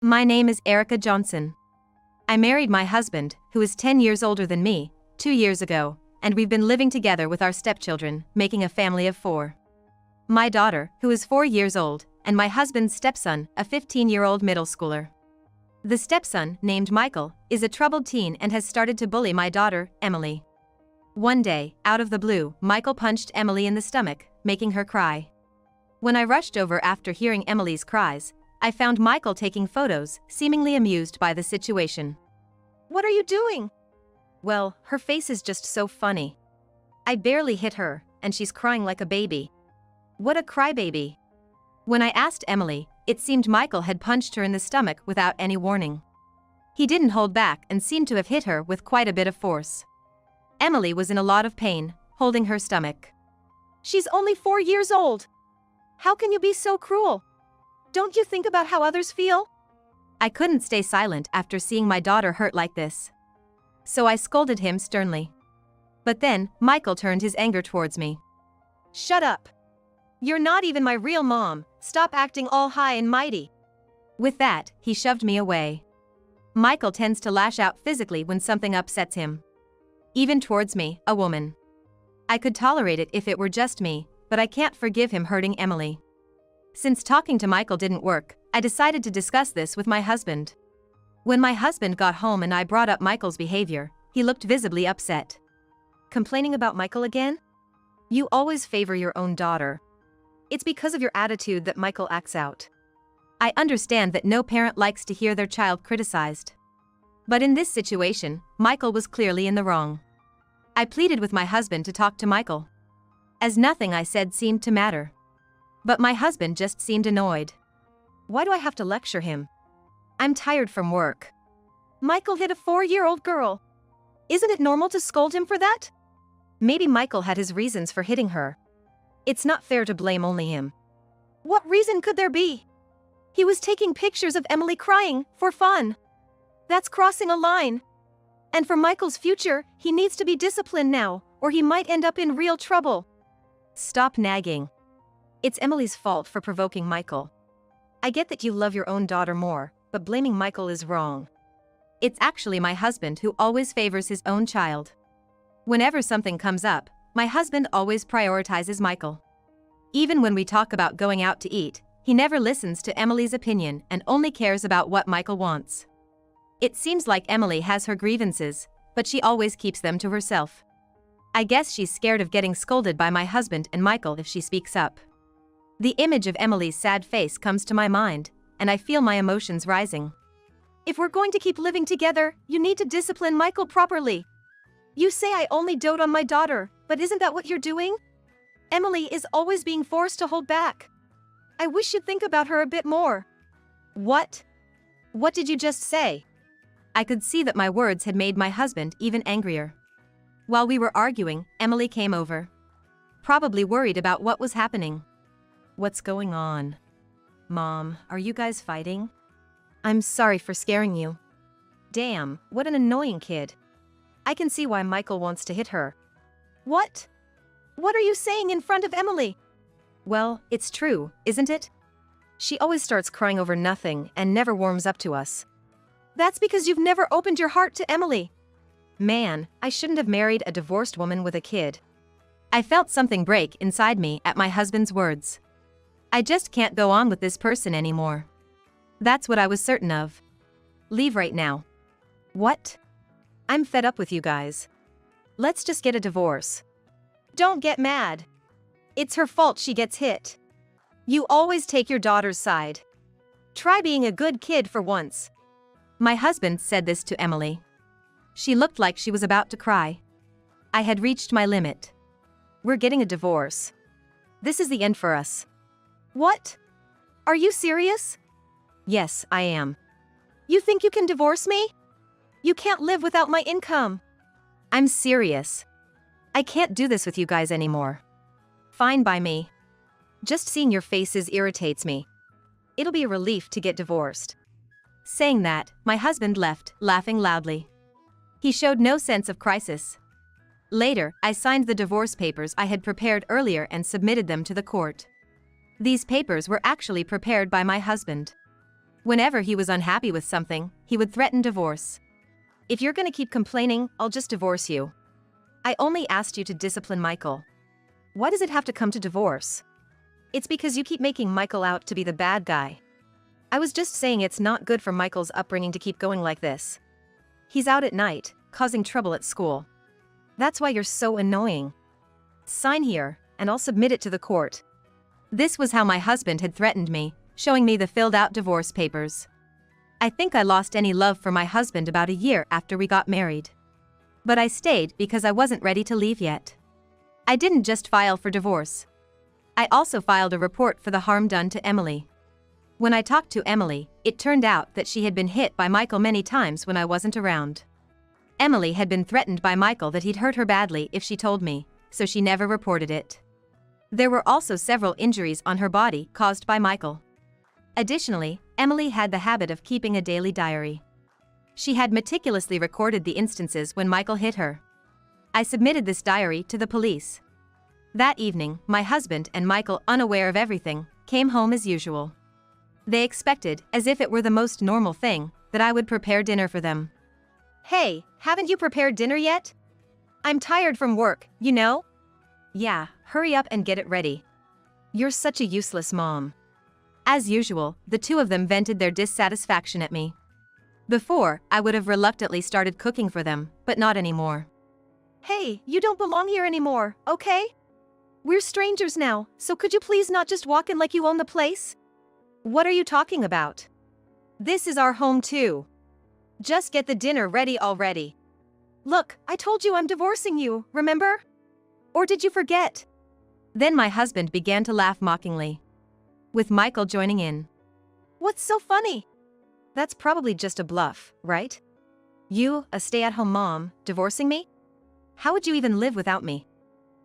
My name is Erica Johnson. I married my husband, who is 10 years older than me, 2 years ago, and we've been living together with our stepchildren, making a family of 4. My daughter, who is 4 years old, and my husband's stepson, a 15-year-old middle schooler. The stepson, named Michael, is a troubled teen and has started to bully my daughter, Emily. One day, out of the blue, Michael punched Emily in the stomach, making her cry. When I rushed over after hearing Emily's cries, I found Michael taking photos, seemingly amused by the situation. What are you doing? Well, her face is just so funny. I barely hit her, and she's crying like a baby. What a crybaby. When I asked Emily, it seemed Michael had punched her in the stomach without any warning. He didn't hold back and seemed to have hit her with quite a bit of force. Emily was in a lot of pain, holding her stomach. She's only 4 years old. How can you be so cruel? Don't you think about how others feel? I couldn't stay silent after seeing my daughter hurt like this. So I scolded him sternly. But then, Michael turned his anger towards me. Shut up. You're not even my real mom. Stop acting all high and mighty. With that, he shoved me away. Michael tends to lash out physically when something upsets him. Even towards me, a woman. I could tolerate it if it were just me, but I can't forgive him hurting Emily. Since talking to Michael didn't work, I decided to discuss this with my husband. When my husband got home and I brought up Michael's behavior, he looked visibly upset. Complaining about Michael again? You always favor your own daughter. It's because of your attitude that Michael acts out. I understand that no parent likes to hear their child criticized. But in this situation, Michael was clearly in the wrong. I pleaded with my husband to talk to Michael, as nothing I said seemed to matter. But my husband just seemed annoyed. Why do I have to lecture him? I'm tired from work. Michael hit a 4-year-old girl. Isn't it normal to scold him for that? Maybe Michael had his reasons for hitting her. It's not fair to blame only him. What reason could there be? He was taking pictures of Emily crying, for fun. That's crossing a line. And for Michael's future, he needs to be disciplined now, or he might end up in real trouble. Stop nagging. It's Emily's fault for provoking Michael. I get that you love your own daughter more, but blaming Michael is wrong. It's actually my husband who always favors his own child. Whenever something comes up, my husband always prioritizes Michael. Even when we talk about going out to eat, he never listens to Emily's opinion and only cares about what Michael wants. It seems like Emily has her grievances, but she always keeps them to herself. I guess she's scared of getting scolded by my husband and Michael if she speaks up. The image of Emily's sad face comes to my mind, and I feel my emotions rising. If we're going to keep living together, you need to discipline Michael properly. You say I only dote on my daughter, but isn't that what you're doing? Emily is always being forced to hold back. I wish you'd think about her a bit more. What? What did you just say? I could see that my words had made my husband even angrier. While we were arguing, Emily came over. Probably worried about what was happening. What's going on? Mom, are you guys fighting? I'm sorry for scaring you. Damn, what an annoying kid. I can see why Michael wants to hit her. What? What are you saying in front of Emily? Well, it's true, isn't it? She always starts crying over nothing and never warms up to us. That's because you've never opened your heart to Emily. Man, I shouldn't have married a divorced woman with a kid. I felt something break inside me at my husband's words. I just can't go on with this person anymore. That's what I was certain of. Leave right now. What? I'm fed up with you guys. Let's just get a divorce. Don't get mad. It's her fault she gets hit. You always take your daughter's side. Try being a good kid for once. My husband said this to Emily. She looked like she was about to cry. I had reached my limit. We're getting a divorce. This is the end for us. What? Are you serious? Yes, I am. You think you can divorce me? You can't live without my income. I'm serious. I can't do this with you guys anymore. Fine by me. Just seeing your faces irritates me. It'll be a relief to get divorced. Saying that, my husband left, laughing loudly. He showed no sense of crisis. Later, I signed the divorce papers I had prepared earlier and submitted them to the court. These papers were actually prepared by my husband. Whenever he was unhappy with something, he would threaten divorce. If you're gonna keep complaining, I'll just divorce you. I only asked you to discipline Michael. Why does it have to come to divorce? It's because you keep making Michael out to be the bad guy. I was just saying it's not good for Michael's upbringing to keep going like this. He's out at night, causing trouble at school. That's why you're so annoying. Sign here, and I'll submit it to the court. This was how my husband had threatened me, showing me the filled-out divorce papers. I think I lost any love for my husband about a year after we got married. But I stayed because I wasn't ready to leave yet. I didn't just file for divorce. I also filed a report for the harm done to Emily. When I talked to Emily, it turned out that she had been hit by Michael many times when I wasn't around. Emily had been threatened by Michael that he'd hurt her badly if she told me, so she never reported it. There were also several injuries on her body caused by Michael. Additionally, Emily had the habit of keeping a daily diary. She had meticulously recorded the instances when Michael hit her. I submitted this diary to the police. That evening, my husband and Michael, unaware of everything, came home as usual. They expected, as if it were the most normal thing, that I would prepare dinner for them. Hey, haven't you prepared dinner yet? I'm tired from work, you know? Yeah, hurry up and get it ready. You're such a useless mom. As usual, the two of them vented their dissatisfaction at me. Before, I would have reluctantly started cooking for them, but not anymore. Hey, you don't belong here anymore, okay? We're strangers now, so could you please not just walk in like you own the place? What are you talking about? This is our home too. Just get the dinner ready already. Look, I told you I'm divorcing you, remember? Or did you forget? Then my husband began to laugh mockingly, with Michael joining in. What's so funny? That's probably just a bluff, right? You, a stay-at-home mom, divorcing me? How would you even live without me?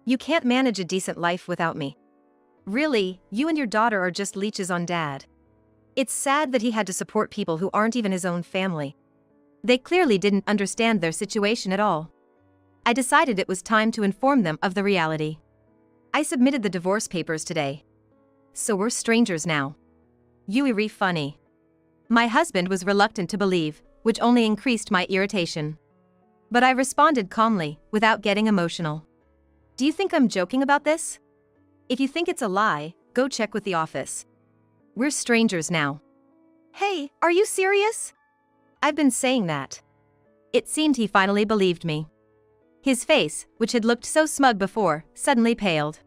You can't manage a decent life without me. Really, you and your daughter are just leeches on Dad. It's sad that he had to support people who aren't even his own family. They clearly didn't understand their situation at all. I decided it was time to inform them of the reality. I submitted the divorce papers today. So we're strangers now. You re funny. My husband was reluctant to believe, which only increased my irritation. But I responded calmly, without getting emotional. Do you think I'm joking about this? If you think it's a lie, go check with the office. We're strangers now. Hey, are you serious? I've been saying that. It seemed he finally believed me. His face, which had looked so smug before, suddenly paled.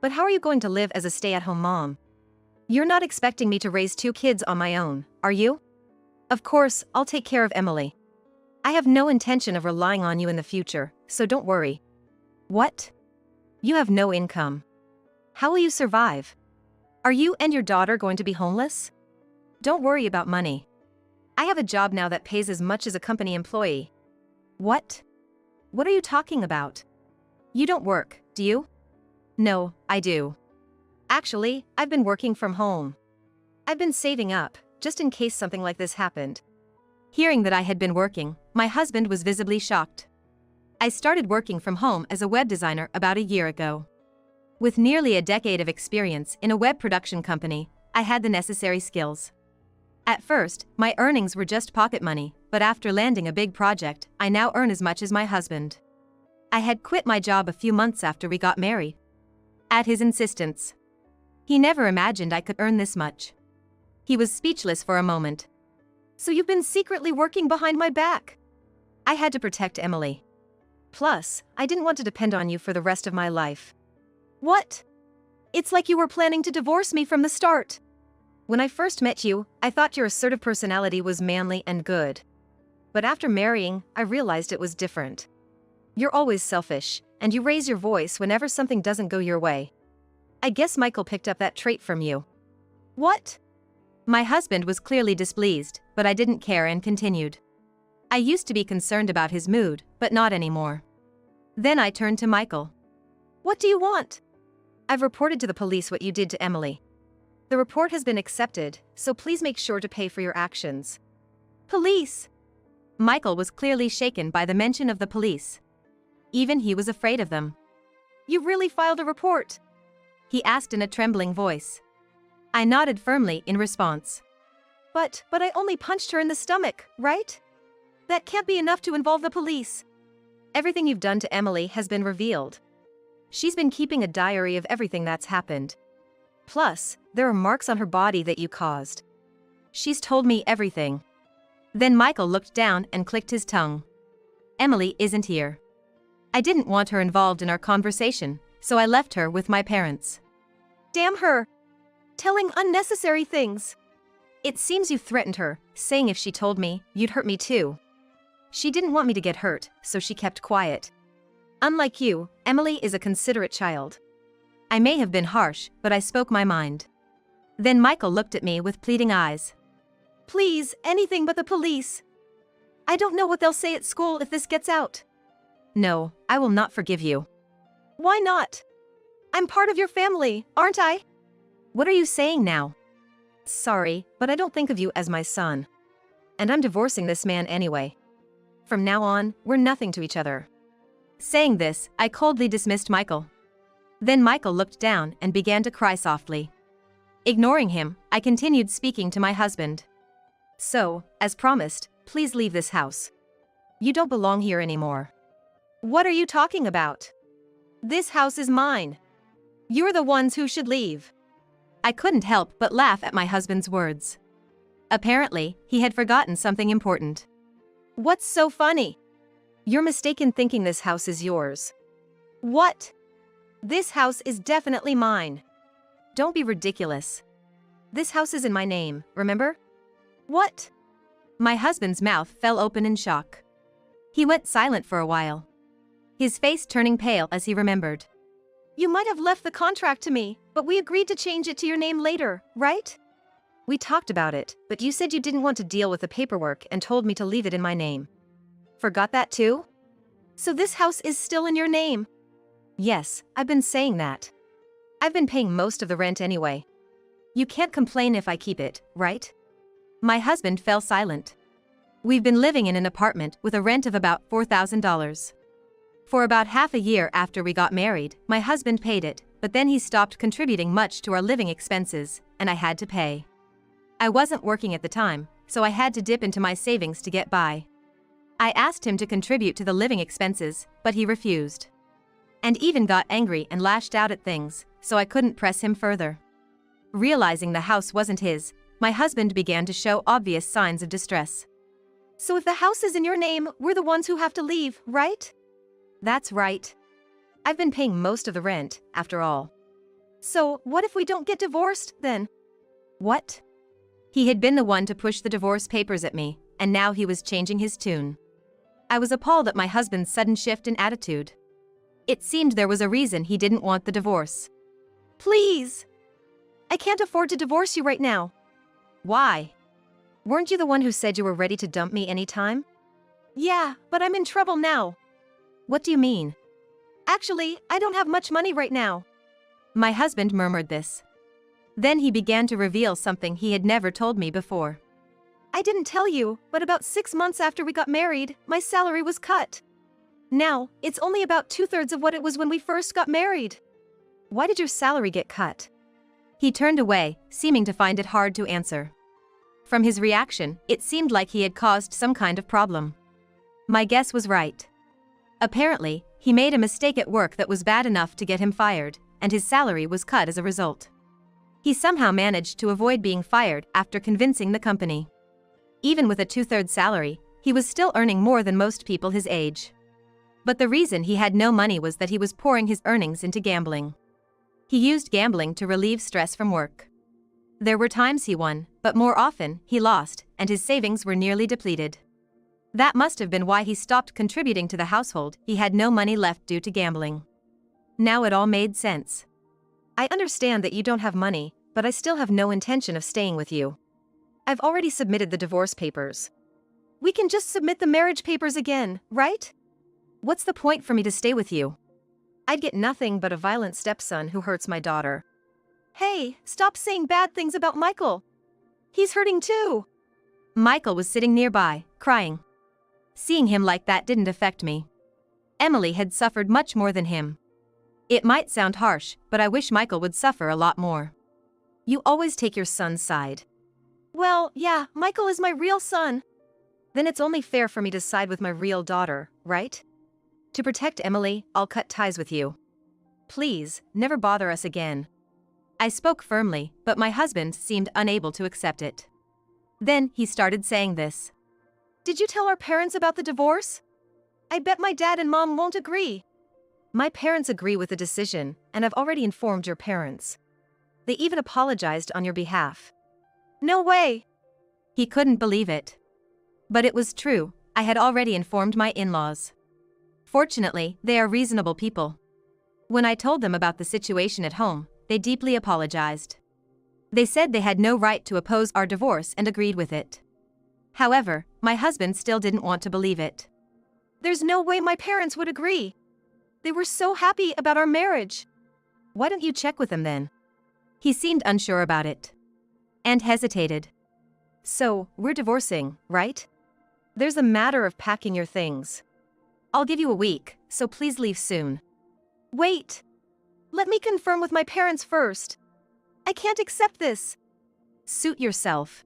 But how are you going to live as a stay-at-home mom? You're not expecting me to raise 2 kids on my own, are you? Of course, I'll take care of Emily. I have no intention of relying on you in the future, so don't worry. What? You have no income. How will you survive? Are you and your daughter going to be homeless? Don't worry about money. I have a job now that pays as much as a company employee. What? What are you talking about? You don't work, do you? No, I do. Actually, I've been working from home. I've been saving up, just in case something like this happened. Hearing that I had been working, my husband was visibly shocked. I started working from home as a web designer about a year ago. With nearly a decade of experience in a web production company, I had the necessary skills. At first, my earnings were just pocket money, but after landing a big project, I now earn as much as my husband. I had quit my job a few months after we got married. At his insistence. He never imagined I could earn this much. He was speechless for a moment. So you've been secretly working behind my back? I had to protect Emily. Plus, I didn't want to depend on you for the rest of my life. What? It's like you were planning to divorce me from the start. When I first met you, I thought your assertive personality was manly and good. But after marrying, I realized it was different. You're always selfish, and you raise your voice whenever something doesn't go your way. I guess Michael picked up that trait from you. What? My husband was clearly displeased, but I didn't care and continued. I used to be concerned about his mood, but not anymore. Then I turned to Michael. What do you want? I've reported to the police what you did to Emily. The report has been accepted, so please make sure to pay for your actions. Police! Michael was clearly shaken by the mention of the police. Even he was afraid of them. You really filed a report? He asked in a trembling voice. I nodded firmly in response. But I only punched her in the stomach, right? That can't be enough to involve the police. Everything you've done to Emily has been revealed. She's been keeping a diary of everything that's happened. Plus, there are marks on her body that you caused. She's told me everything. Then Michael looked down and clicked his tongue. Emily isn't here. I didn't want her involved in our conversation, so I left her with my parents. Damn her! Telling unnecessary things. It seems you threatened her, saying if she told me, you'd hurt me too. She didn't want me to get hurt, so she kept quiet. Unlike you, Emily is a considerate child. I may have been harsh, but I spoke my mind. Then Michael looked at me with pleading eyes. Please, anything but the police. I don't know what they'll say at school if this gets out. No, I will not forgive you. Why not? I'm part of your family, aren't I? What are you saying now? Sorry, but I don't think of you as my son. And I'm divorcing this man anyway. From now on, we're nothing to each other. Saying this, I coldly dismissed Michael. Then Michael looked down and began to cry softly. Ignoring him, I continued speaking to my husband. So, as promised, please leave this house. You don't belong here anymore. What are you talking about? This house is mine. You're the ones who should leave. I couldn't help but laugh at my husband's words. Apparently, he had forgotten something important. What's so funny? You're mistaken thinking this house is yours. What? This house is definitely mine. Don't be ridiculous. This house is in my name, remember? What? My husband's mouth fell open in shock. He went silent for a while, his face turning pale as he remembered. You might have left the contract to me, but we agreed to change it to your name later, right? We talked about it, but you said you didn't want to deal with the paperwork and told me to leave it in my name. Forgot that too? So this house is still in your name? Yes, I've been saying that. I've been paying most of the rent anyway. You can't complain if I keep it, right? My husband fell silent. We've been living in an apartment with a rent of about $4,000. For about half a year after we got married, my husband paid it, but then he stopped contributing much to our living expenses, and I had to pay. I wasn't working at the time, so I had to dip into my savings to get by. I asked him to contribute to the living expenses, but he refused. And even got angry and lashed out at things, so I couldn't press him further. Realizing the house wasn't his, my husband began to show obvious signs of distress. So if the house is in your name, we're the ones who have to leave, right? That's right. I've been paying most of the rent, after all. So, what if we don't get divorced, then? What? He had been the one to push the divorce papers at me, and now he was changing his tune. I was appalled at my husband's sudden shift in attitude. It seemed there was a reason he didn't want the divorce. Please! I can't afford to divorce you right now. Why? Weren't you the one who said you were ready to dump me anytime? Yeah, but I'm in trouble now. What do you mean? Actually, I don't have much money right now. My husband murmured this. Then he began to reveal something he had never told me before. I didn't tell you, but about 6 months after we got married, my salary was cut. Now, it's only about 2/3 of what it was when we first got married. Why did your salary get cut? He turned away, seeming to find it hard to answer. From his reaction, it seemed like he had caused some kind of problem. My guess was right. Apparently, he made a mistake at work that was bad enough to get him fired, and his salary was cut as a result. He somehow managed to avoid being fired after convincing the company. Even with a 2/3 salary, he was still earning more than most people his age. But the reason he had no money was that he was pouring his earnings into gambling. He used gambling to relieve stress from work. There were times he won, but more often, he lost, and his savings were nearly depleted. That must have been why he stopped contributing to the household. He had no money left due to gambling. Now it all made sense. I understand that you don't have money, but I still have no intention of staying with you. I've already submitted the divorce papers. We can just submit the marriage papers again, right? What's the point for me to stay with you? I'd get nothing but a violent stepson who hurts my daughter. Hey, stop saying bad things about Michael. He's hurting too. Michael was sitting nearby, crying. Seeing him like that didn't affect me. Emily had suffered much more than him. It might sound harsh, but I wish Michael would suffer a lot more. You always take your son's side. Well, yeah, Michael is my real son. Then it's only fair for me to side with my real daughter, right? To protect Emily, I'll cut ties with you. Please, never bother us again. I spoke firmly, but my husband seemed unable to accept it. Then he started saying this. Did you tell our parents about the divorce? I bet my dad and mom won't agree. My parents agree with the decision, and I've already informed your parents. They even apologized on your behalf. No way. He couldn't believe it. But it was true, I had already informed my in-laws. Fortunately, they are reasonable people. When I told them about the situation at home, they deeply apologized. They said they had no right to oppose our divorce and agreed with it. However, my husband still didn't want to believe it. There's no way my parents would agree. They were so happy about our marriage. Why don't you check with them then? He seemed unsure about it. And hesitated. So, we're divorcing, right? There's a matter of packing your things. I'll give you a week, so please leave soon. Wait. Let me confirm with my parents first. I can't accept this. Suit yourself.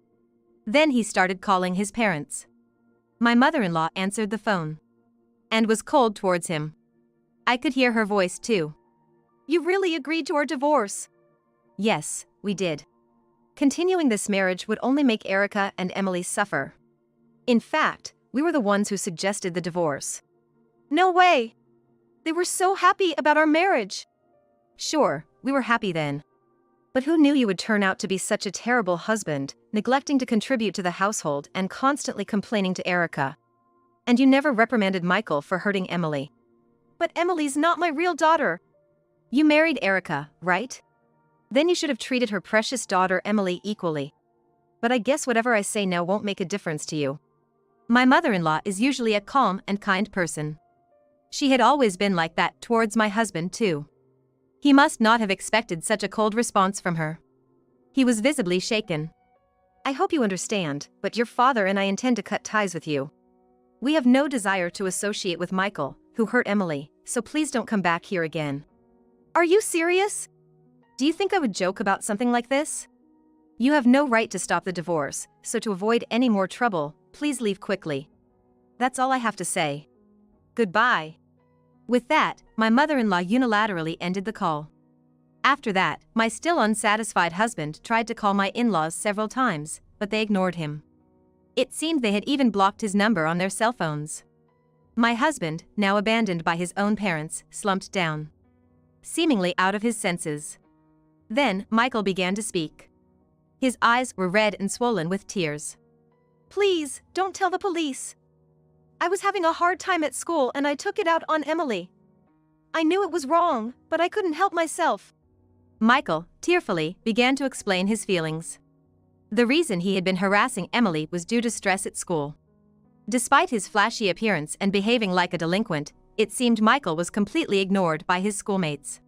Then he started calling his parents. My mother-in-law answered the phone. And was cold towards him. I could hear her voice too. You really agreed to our divorce? Yes, we did. Continuing this marriage would only make Erica and Emily suffer. In fact, we were the ones who suggested the divorce. No way. They were so happy about our marriage. Sure, we were happy then. But who knew you would turn out to be such a terrible husband, neglecting to contribute to the household and constantly complaining to Erica? And you never reprimanded Michael for hurting Emily. But Emily's not my real daughter. You married Erica, right? Then you should have treated her precious daughter Emily equally. But I guess whatever I say now won't make a difference to you. My mother-in-law is usually a calm and kind person. She had always been like that towards my husband too. He must not have expected such a cold response from her. He was visibly shaken. I hope you understand, but your father and I intend to cut ties with you. We have no desire to associate with Michael, who hurt Emily, so please don't come back here again. Are you serious? Do you think I would joke about something like this? You have no right to stop the divorce, so to avoid any more trouble, please leave quickly. That's all I have to say. Goodbye. With that, my mother-in-law unilaterally ended the call. After that, my still unsatisfied husband tried to call my in-laws several times, but they ignored him. It seemed they had even blocked his number on their cell phones. My husband, now abandoned by his own parents, slumped down, seemingly out of his senses. Then, Michael began to speak. His eyes were red and swollen with tears. Please, don't tell the police. I was having a hard time at school and I took it out on Emily. I knew it was wrong, but I couldn't help myself. Michael, tearfully, began to explain his feelings. The reason he had been harassing Emily was due to stress at school. Despite his flashy appearance and behaving like a delinquent, it seemed Michael was completely ignored by his schoolmates.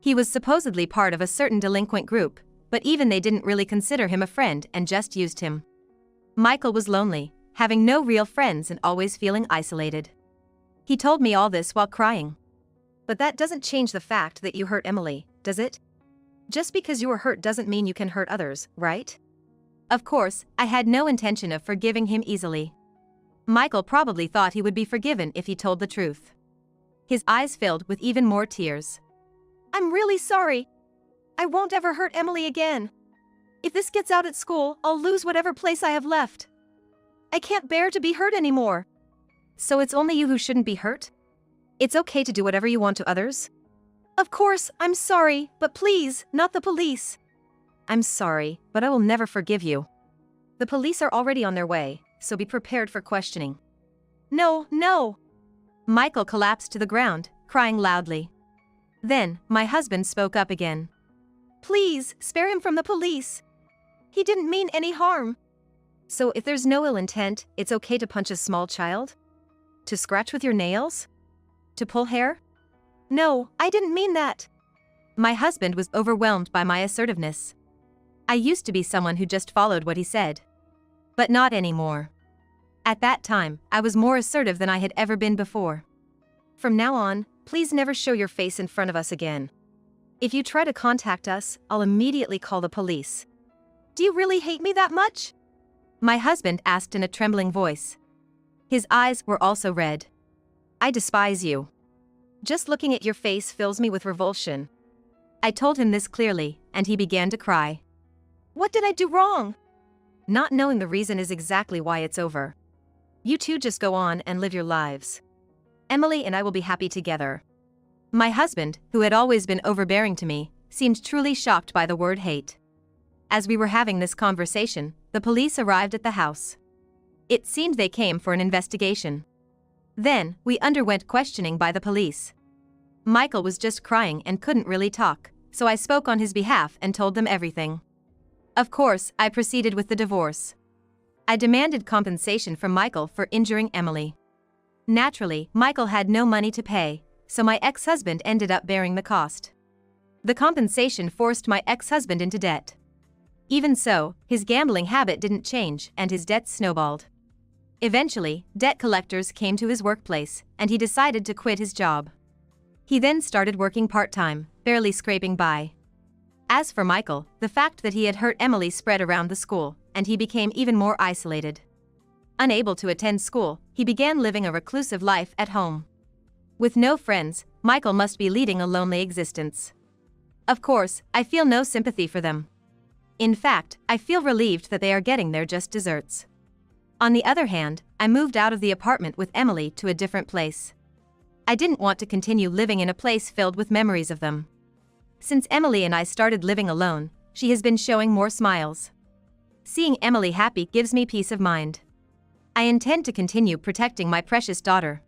He was supposedly part of a certain delinquent group, but even they didn't really consider him a friend and just used him. Michael was lonely, having no real friends and always feeling isolated. He told me all this while crying. But that doesn't change the fact that you hurt Emily, does it? Just because you were hurt doesn't mean you can hurt others, right? Of course, I had no intention of forgiving him easily. Michael probably thought he would be forgiven if he told the truth. His eyes filled with even more tears. I'm really sorry. I won't ever hurt Emily again. If this gets out at school, I'll lose whatever place I have left. I can't bear to be hurt anymore. So it's only you who shouldn't be hurt? It's okay to do whatever you want to others? Of course, I'm sorry, but please, not the police. I'm sorry, but I will never forgive you. The police are already on their way, so be prepared for questioning. No, no. Michael collapsed to the ground, crying loudly. Then, my husband spoke up again. Please, spare him from the police. He didn't mean any harm. So if there's no ill intent, it's okay to punch a small child? To scratch with your nails? To pull hair? No, I didn't mean that. My husband was overwhelmed by my assertiveness. I used to be someone who just followed what he said. But not anymore. At that time, I was more assertive than I had ever been before. From now on, please never show your face in front of us again. If you try to contact us, I'll immediately call the police. Do you really hate me that much? My husband asked in a trembling voice. His eyes were also red. I despise you. Just looking at your face fills me with revulsion. I told him this clearly, and he began to cry. What did I do wrong? Not knowing the reason is exactly why it's over. You two just go on and live your lives. Emily and I will be happy together. My husband, who had always been overbearing to me, seemed truly shocked by the word hate. As we were having this conversation, the police arrived at the house. It seemed they came for an investigation. Then, we underwent questioning by the police. Michael was just crying and couldn't really talk, so I spoke on his behalf and told them everything. Of course, I proceeded with the divorce. I demanded compensation from Michael for injuring Emily. Naturally, Michael had no money to pay, so my ex-husband ended up bearing the cost. The compensation forced my ex-husband into debt. Even so, his gambling habit didn't change and his debts snowballed. Eventually, debt collectors came to his workplace, and he decided to quit his job. He then started working part-time, barely scraping by. As for Michael, the fact that he had hurt Emily spread around the school, and he became even more isolated. Unable to attend school, he began living a reclusive life at home. With no friends, Michael must be leading a lonely existence. Of course, I feel no sympathy for them. In fact, I feel relieved that they are getting their just desserts. On the other hand, I moved out of the apartment with Emily to a different place. I didn't want to continue living in a place filled with memories of them. Since Emily and I started living alone, she has been showing more smiles. Seeing Emily happy gives me peace of mind. I intend to continue protecting my precious daughter.